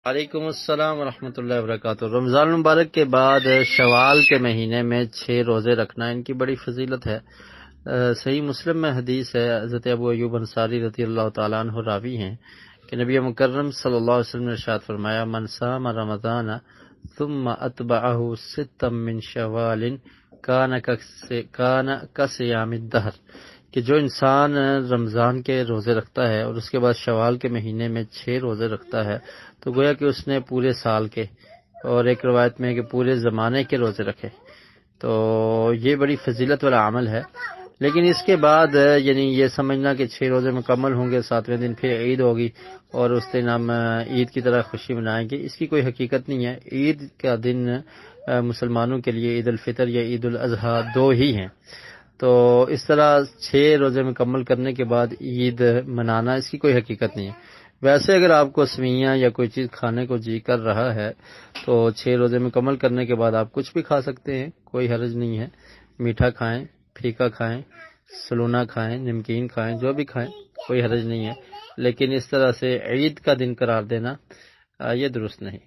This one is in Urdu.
وعلیکم السلام ورحمۃ اللہ وبرکاتہ۔ رمضان المبارک کے بعد شوال کے مہینے میں 6 روزے رکھنا ان کی بڑی فضیلت ہے۔ صحیح مسلم میں حدیث ہے، حضرت ابو ایوب انصاری رضی اللہ تعالیٰ عنہ راوی ہیں کہ نبی مکرم صلی اللہ علیہ وسلم نے ارشاد فرمایا، من صام رمضان ثم اتبعہ ستا من شوال کان کصیام الدہر، کہ جو انسان رمضان کے روزے رکھتا ہے اور اس کے بعد شوال کے مہینے میں 6 روزے رکھتا ہے تو گویا کہ اس نے پورے سال کے، اور ایک روایت میں ہے کہ پورے زمانے کے روزے رکھے۔ تو یہ بڑی فضیلت والا عمل ہے۔ لیکن اس کے بعد یعنی یہ سمجھنا کہ 6 روزے مکمل ہوں گے، 7ویں دن پھر عید ہوگی اور اس دن ہم عید کی طرح خوشی منائیں گے، اس کی کوئی حقیقت نہیں ہے۔ عید کا دن مسلمانوں کے لیے عید الفطر یا عید الاضحیٰ 2 ہی ہیں، تو اس طرح 6 روزے مکمل کرنے کے بعد عید منانا اس کی کوئی حقیقت نہیں ہے۔ ویسے اگر آپ کو سویاں یا کوئی چیز کھانے کو جی کر رہا ہے تو 6 روزے مکمل کرنے کے بعد آپ کچھ بھی کھا سکتے ہیں، کوئی حرج نہیں ہے۔ میٹھا کھائیں، پھیکا کھائیں، سلونا کھائیں، نمکین کھائیں، جو بھی کھائیں، کوئی حرج نہیں ہے، لیکن اس طرح سے عید کا دن قرار دینا یہ درست نہیں۔